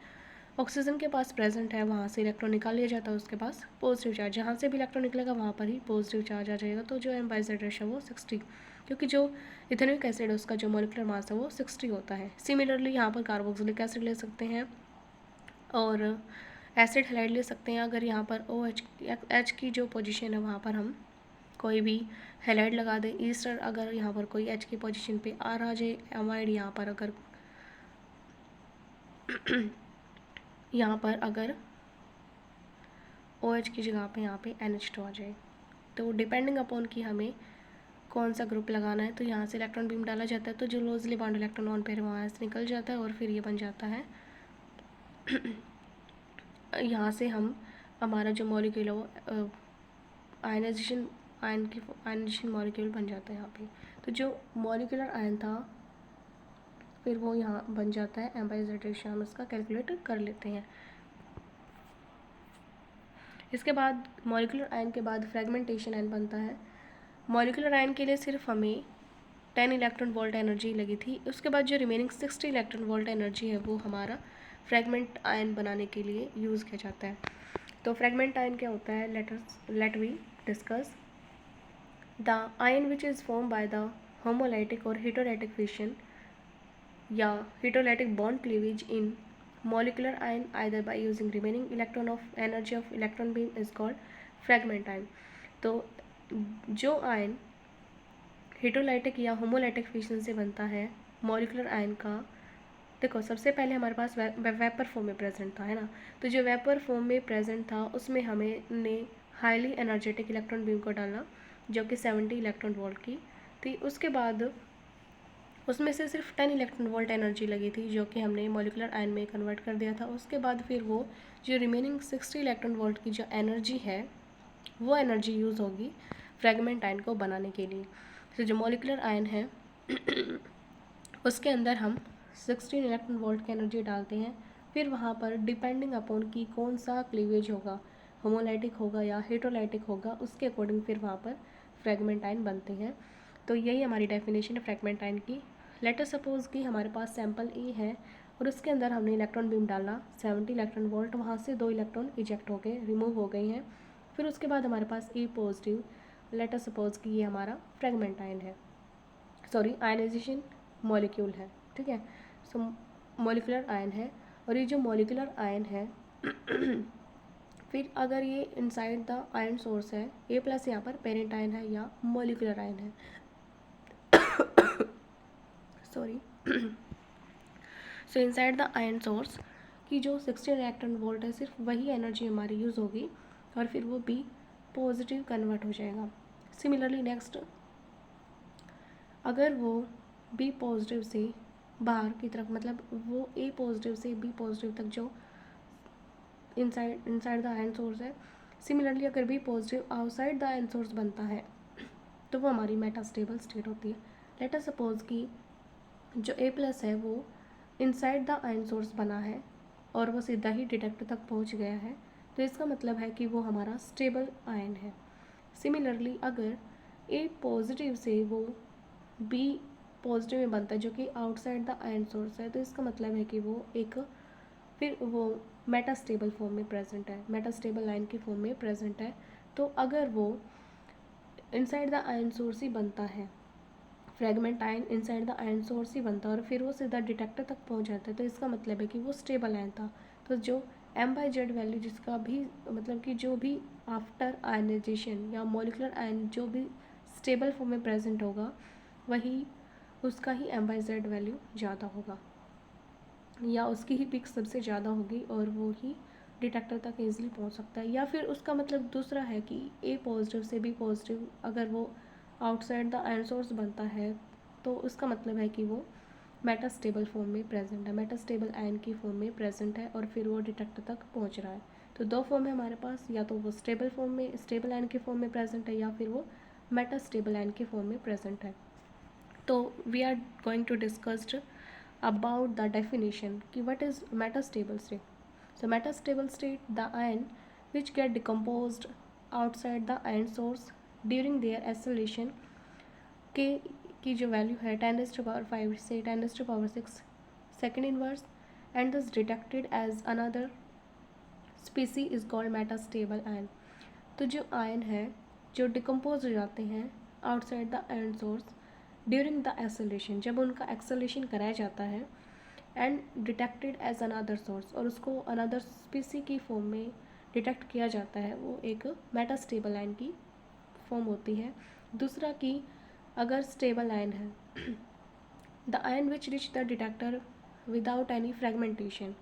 ऑक्सीजन के पास प्रेजेंट है, वहाँ से इलेक्ट्रॉन निकाल लिया जाता है, उसके पास पॉजिटिव चार्ज, जहाँ से भी इलेक्ट्रॉन निकलेगा वहाँ पर ही पॉजिटिव चार्ज आ जाएगा। तो जो M/Z रेशियो वो 60, क्योंकि जो इथेनोइक एसिड है उसका जो मॉलिक्यूलर मास है वो 60 होता है। सिमिलरली यहाँ पर कार्बोक्सिलिक एसिड ले सकते हैं और एसिड हैलाइड ले सकते हैं। अगर यहाँ पर OH की जो पोजीशन है वहाँ पर हम कोई भी हैलाइड लगा दें, ईस्टर अगर यहाँ पर कोई H की पोजीशन पे R आ जाए, अमाइड यहाँ पर अगर OH की जगह पे यहाँ पे NH2 आ जाए, तो डिपेंडिंग अपॉन कि हमें कौन सा ग्रुप लगाना है, तो यहाँ से इलेक्ट्रॉन बीम डाला जाता है, तो जो loosely bound electron on pair वहाँ से निकल जाता है और फिर ये बन जाता है यहाँ से हम हमारा जो मॉलिक्यूल है वो आयनाइजेशन मॉलिक्यूल बन जाता है यहाँ पे। तो जो मॉलिक्यूलर आयन था फिर वो यहाँ बन जाता है M/Z रेशियो, हम इसका कैलकुलेट कर लेते हैं। इसके बाद मॉलिक्यूलर आयन के बाद फ्रेगमेंटेशन आयन बनता है। मॉलिक्यूलर आयन के लिए सिर्फ हमें 10 इलेक्ट्रॉन वोल्ट एनर्जी लगी थी। उसके बाद जो रिमेनिंग 60 इलेक्ट्रॉन वोल्ट एनर्जी है वो हमारा फ्रेगमेंट आयन बनाने के लिए यूज़ किया जाता है। तो फ्रेगमेंट आयन क्या होता है, let we discuss. The ion which is form by the homolytic और हेटेरोलाइटिक फिशन या heterolytic bond cleavage in molecular ion either by using remaining electron of energy of electron beam is called fragment ion। तो जो ion हेटेरोलाइटिक या homolytic fission से बनता है molecular ion का, देखो सबसे पहले हमारे पास वेपर फॉर्म में प्रेजेंट था, है ना। तो जो वेपर फॉर्म में प्रेजेंट था उसमें हमने हाईली एनर्जेटिक इलेक्ट्रॉन बीम को डाला जो कि 70 इलेक्ट्रॉन वोल्ट की थी। उसके बाद उसमें से सिर्फ 10 इलेक्ट्रॉन वोल्ट एनर्जी लगी थी जो कि हमने मॉलिक्यूलर आयन में कन्वर्ट कर दिया था। उसके बाद फिर वो जो रिमेनिंग 60 इलेक्ट्रॉन वोल्ट की जो एनर्जी है वो एनर्जी यूज़ होगी फ्रेगमेंट आयन को बनाने के लिए। तो जो मॉलिक्यूलर आयन है उसके अंदर हम 16 इलेक्ट्रॉन वोल्ट की एनर्जी डालते हैं, फिर वहाँ पर डिपेंडिंग अपॉन कि कौन सा क्लीवेज होगा, होमोलाइटिक होगा या हेटेरोलाइटिक होगा, उसके अकॉर्डिंग फिर वहाँ पर फ्रेगमेंट आयन बनते हैं। तो यही हमारी डेफिनेशन है फ्रेगमेंट आयन की। लेट अस सपोज कि हमारे पास सैम्पल ए है और उसके अंदर हमने इलेक्ट्रॉन बीम डाला 70 इलेक्ट्रॉन वोल्ट, वहाँ से 2 इलेक्ट्रॉन इजेक्ट हो गए, रिमूव हो गए हैं। फिर उसके बाद हमारे पास ए पॉजिटिव, लेट अस सपोज कि ये हमारा फ्रेगमेंट आयन है, सॉरी आयनाइजेशन मॉलिक्यूल है, ठीक है। सो मॉलिक्यूलर आयन है और ये जो मॉलिक्यूलर आयन है फिर अगर ये इनसाइड द आयन सोर्स है, ए प्लस यहाँ पर पेरेंट आयन है या मॉलिक्यूलर आयन है sorry so inside the ion source की जो 16 इलेक्ट्रॉन वोल्ट है सिर्फ वही एनर्जी हमारी यूज़ होगी और फिर वो बी पॉजिटिव कन्वर्ट हो जाएगा। सिमिलरली नेक्स्ट, अगर वो बी पॉजिटिव से बाहर की तरफ, मतलब वो ए पॉजिटिव से बी पॉजिटिव तक जो इनसाइड द आयन सोर्स है, सिमिलरली अगर B positive outside the ion source बनता है तो वो हमारी मेटास्टेबल स्टेट होती है। लेट अस सपोज कि जो A+ है वो इनसाइड द आयन सोर्स बना है और वो सीधा ही डिटेक्टर तक पहुंच गया है, तो इसका मतलब है कि वो हमारा स्टेबल आयन है। सिमिलरली अगर A+ से वो B+ में बनता है जो कि आउटसाइड द आयन सोर्स है, तो इसका मतलब है कि वो एक फिर वो मेटास्टेबल फॉर्म में प्रेजेंट है, मेटास्टेबल आयन की फॉर्म में प्रेजेंट है। तो अगर वो इनसाइड द आयन सोर्स ही बनता है, fragment ion inside the ion source ही बनता है और फिर वो सीधा डिटेक्टर तक पहुंच जाता है, तो इसका मतलब है कि वो स्टेबल आयन था। तो जो M/Z वैल्यू जिसका भी मतलब कि जो भी आफ्टर आयनाइजेशन या मॉलिकुलर आयन जो भी स्टेबल फॉर्म में प्रेजेंट होगा, वही उसका ही M/Z वैल्यू ज़्यादा होगा या उसकी ही पिक सबसे ज़्यादा होगी और वो ही डिटेक्टर तक ईजिली पहुंच सकता है। या फिर उसका मतलब दूसरा है कि A+ से B+ अगर वो आउटसाइड द आयन सोर्स बनता है, तो उसका मतलब है कि वो मेटास्टेबल फॉर्म में प्रेजेंट है, मेटास्टेबल आयन की फॉर्म में प्रेजेंट है और फिर वो डिटेक्टर तक पहुंच रहा है। तो दो फॉर्म है हमारे पास, या तो वो स्टेबल फॉर्म में स्टेबल आयन की फॉर्म में प्रेजेंट है या फिर वो मेटास्टेबल आयन की फॉर्म में प्रेजेंट है। तो we are going to discussed about the definition कि what is metastable state. So metastable state, the ion which get decomposed outside the ion source during their acylation के की जो value है 10⁵ से 10⁶ second inverse and this detected as another species is called metastable ion. तो जो ion है जो डिकम्पोज हो जाते हैं outside the ion source during the acceleration, जब उनका एक्सेलेशन कराया जाता है and detected as another source और उसको अनदर स्पीसी की फॉर्म में डिटेक्ट किया जाता है, वो एक मेटास्टेबल आयन की फॉर्म होती है। दूसरा कि अगर स्टेबल आयन है the ion which rich the detector without any fragmentation,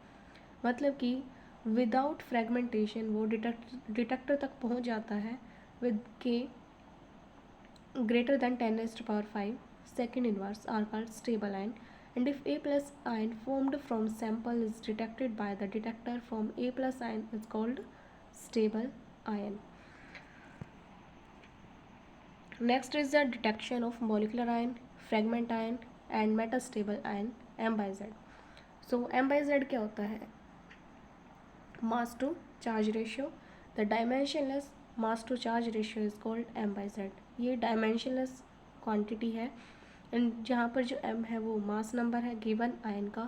मतलब कि विदाउट फ्रेगमेंटेशन वो डिटेक्टर तक पहुंच जाता है विद के greater than 10⁵ second inverse are called stable ion, and if A+ ion formed from sample is detected by the detector from A+ ion is called stable ion. Next is the detection of molecular ion, fragment ion and metastable ion M/Z. So M/Z क्या होता है? Mass to charge ratio. The dimensionless mass to charge ratio is called M/Z. ये dimensionless quantity है and जहाँ पर जो m है वो मास नंबर है गिवन आयन का,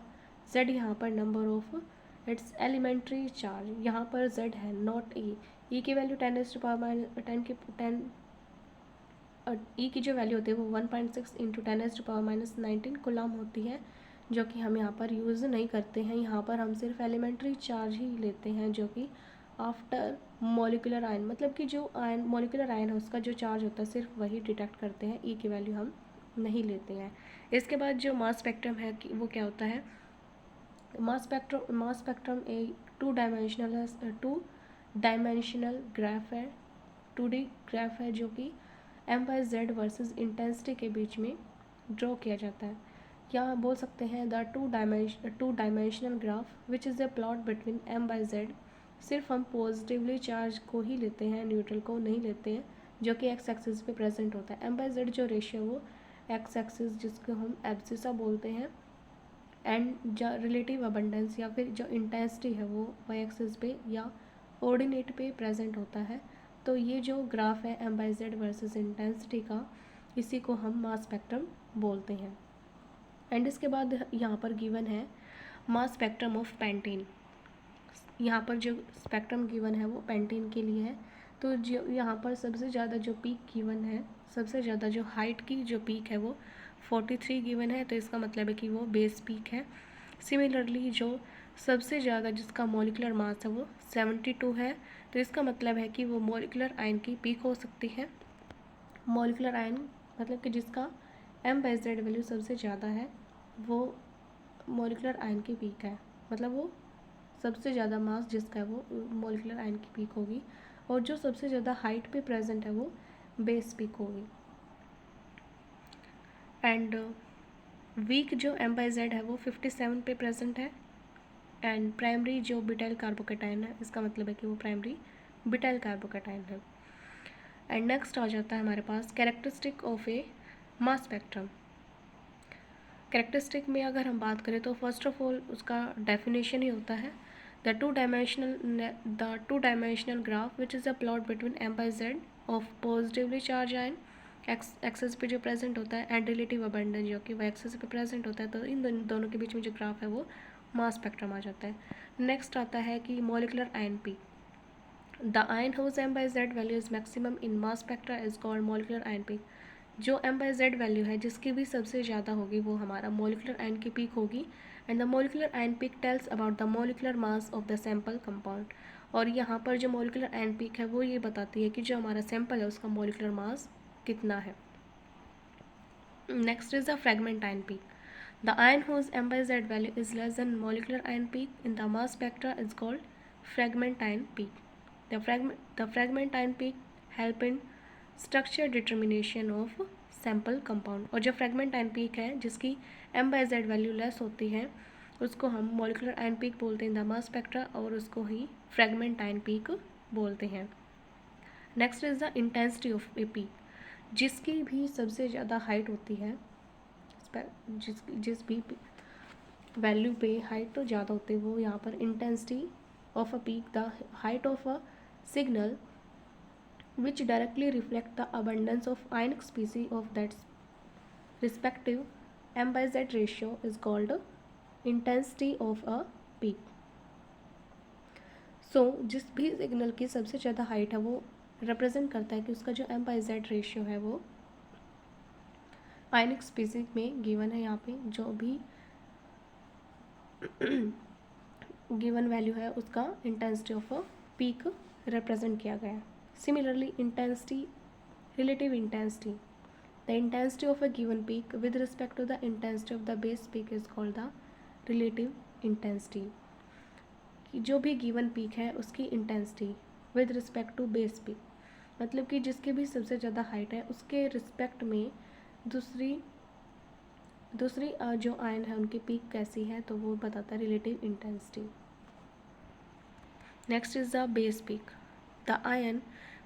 z यहाँ पर number of its elementary charge, यहाँ पर z है नॉट e की वैल्यू 10 ई की जो वैल्यू होती है वो 1.6 इंटू 10⁻⁻⁹ कूलम होती है, जो कि हम यहाँ पर यूज़ नहीं करते हैं। यहाँ पर हम सिर्फ एलिमेंट्री चार्ज ही लेते हैं जो कि आफ्टर मॉलिकुलर आयन, मतलब कि जो आयन मॉलिकुलर आयन है उसका जो चार्ज होता है सिर्फ वही डिटेक्ट करते हैं, ई की वैल्यू हम नहीं लेते हैं। इसके बाद जो मास स्पेक्ट्रम है वो क्या होता है? मास स्पेक्ट्रम एक टू डायमेंशनल ग्राफ है, 2D ग्राफ है जो कि M/Z वर्सेस इंटेंसिटी के बीच में ड्रॉ किया जाता है। या बोल सकते हैं the two dimensional graph which is the plot between M/Z। सिर्फ हम पॉजिटिवली चार्ज को ही लेते हैं, न्यूट्रल को नहीं लेते हैं, जो कि एक्स एक्सिस पे प्रेजेंट होता है। M/Z जो रेशियो वो एक्स एक्सिस जिसको हम एब्सिसा बोलते हैं एंड जो रिलेटिव अबंडेंस या फिर जो इंटेंसिटी है वो वाई एक्सिस पे या ऑर्डिनेट पे प्रेजेंट होता है। तो ये जो ग्राफ है M/Z वर्सेस इंटेंसिटी का, इसी को हम मास स्पेक्ट्रम बोलते हैं। एंड इसके बाद यहाँ पर गिवन है मास स्पेक्ट्रम ऑफ पेंटीन। यहाँ पर जो स्पेक्ट्रम गिवन है वो पेंटीन के लिए है। तो जो यहाँ पर सबसे ज़्यादा जो पीक गिवन है, सबसे ज़्यादा जो हाइट की जो पीक है वो 43 गिवन है, तो इसका मतलब है कि वो बेस पीक है। सिमिलरली जो सबसे ज़्यादा जिसका मॉलिकुलर मास है वो 72 है, तो इसका मतलब है कि वो मॉलिकुलर आयन की पीक हो सकती है। मॉलिकुलर आयन मतलब कि जिसका M/Z वैल्यू सबसे ज़्यादा है वो मॉलिकुलर आयन की पीक है, मतलब वो सबसे ज़्यादा मास जिसका है वो मॉलिकुलर आयन की पीक होगी, और जो सबसे ज़्यादा हाइट पे प्रेजेंट है वो बेस पीक होगी। एंड वीक जो M/Z है वो 57 पे प्रेजेंट है। एंड प्राइमरी जो बिटाइल कार्बोकेटाइन है, इसका मतलब है कि वो प्राइमरी बिटाइल कार्बोकेटाइन है। एंड नेक्स्ट आ जाता है हमारे पास characteristic of a mass spectrum. Characteristic में अगर हम बात करें तो फर्स्ट ऑफ ऑल उसका डेफिनेशन ही होता है the two dimensional graph which is a plot between M by Z of positively charge ion axis पे जो प्रेजेंट होता है एंड रिलेटिव अबंडेंस जो कि वाई एक्सेस पे प्रेजेंट होता है, तो इन दोनों के बीच में जो ग्राफ है वो मास स्पेक्ट्रम आ जाता है। नेक्स्ट आता है कि molecular ion peak, the ion whose M by Z value is maximum in mass spectra is called molecular ion peak. जो एम बाई जेड वैल्यू है जिसकी भी सबसे ज़्यादा होगी वो हमारा मॉलिकुलर आयन की पीक होगी। And the molecular ion peak tells about the molecular mass of the sample compound. और यहाँ पर जो मॉलिकुलर आयन पीक है वो ये बताती है कि जो हमारा सैम्पल है उसका मॉलिकुलर मास कितना है। Next is the fragment ion peak, the ion whose m by z value is less than molecular ion peak in the mass spectra is called fragment ion peak. The fragment ion peak help in structure determination of sample compound। और जो fragment ion peak है जिसकी m by z value less होती है उसको हम molecular ion peak बोलते हैं द mass spectra, और उसको ही fragment ion peak बोलते हैं। Next is the intensity of a peak, जिसकी भी सबसे ज़्यादा हाइट होती है, जिस भी वैल्यू पे हाइट तो ज़्यादा होती है वो यहाँ पर intensity of a peak, the height of a signal which directly reflect the abundance of ionic species of that respective m by z ratio is called intensity of a peak. So जिस भी signal की सबसे ज़्यादा height है वो represent करता है कि उसका जो m by z रेशियो है वो आयनिक स्पीसी में गिवन है। यहाँ पे जो भी गिवन वैल्यू है उसका intensity of a peak represent किया गया है। Similarly intensity, relative intensity, the intensity of a given peak with respect to the intensity of the base peak is called the relative intensity. जो भी given peak है उसकी intensity with respect to base peak, मतलब कि जिसकी भी सबसे ज़्यादा हाइट है उसके रिस्पेक्ट में दूसरी जो आयन है उनकी पीक कैसी है तो वो बताता है relative intensity. Next is the base peak, the ion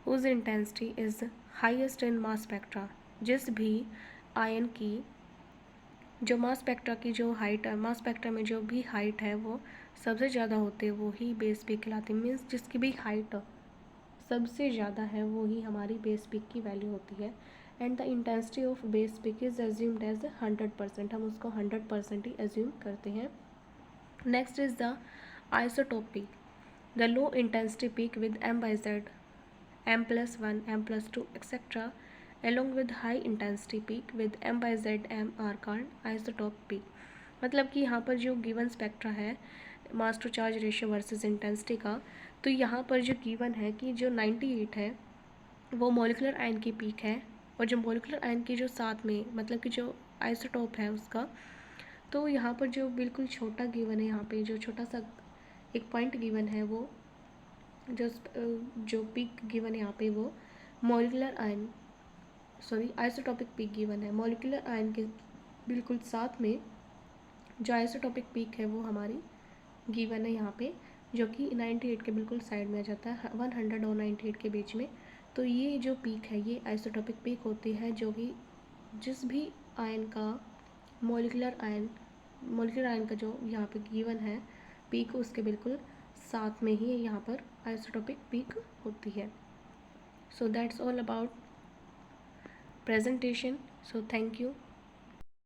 whose intensity is highest in mass spectra. जिस भी आयन की जो मास स्पेक्ट्रा की जो हाइट है, मास स्पेक्ट्रा में जो भी हाइट है वो सबसे ज़्यादा होती है वो ही बेस पीक कहलाती है। मीन्स जिसकी भी हाइट सबसे ज़्यादा है वो ही हमारी बेस पीक की वैल्यू होती है। And the intensity of base peak is assumed as 100%, हम उसको 100% ही एज्यूम करते हैं। Next is the isotope peak, the low intensity peak with m by z, m+1, m+2 etc. along with high intensity peak with m by z m are called isotope peak। मतलब कि यहाँ पर जो given spectra है mass to charge ratio versus intensity का, तो यहाँ पर जो गिवन है कि जो 98 है वो मॉलिकुलर आयन की पीक है, और जो मॉलिकुलर आयन की जो साथ में मतलब कि जो आइसोटोप है उसका, तो यहाँ पर जो बिल्कुल छोटा गिवन है, यहाँ पे जो छोटा सा एक पॉइंट गिवन है वो जो पीक गिवन है यहाँ पे वो molecular ion isotopic peak given है। मॉलिकुलर आयन के बिल्कुल साथ में जो आइसोटोपिक पीक है वो हमारी गिवन है यहाँ पे, जो कि 98 के बिल्कुल साइड में आ जाता है, 100 और 98 के बीच में। तो ये जो पीक है ये आइसोटोपिक पीक होती है, जो कि जिस भी आयन का मॉलिकुलर आयन का जो यहाँ पे गिवन है पीक उसके बिल्कुल साथ में ही यहाँ पर आइसोटोपिक पीक होती है। So that's all about presentation, so thank you।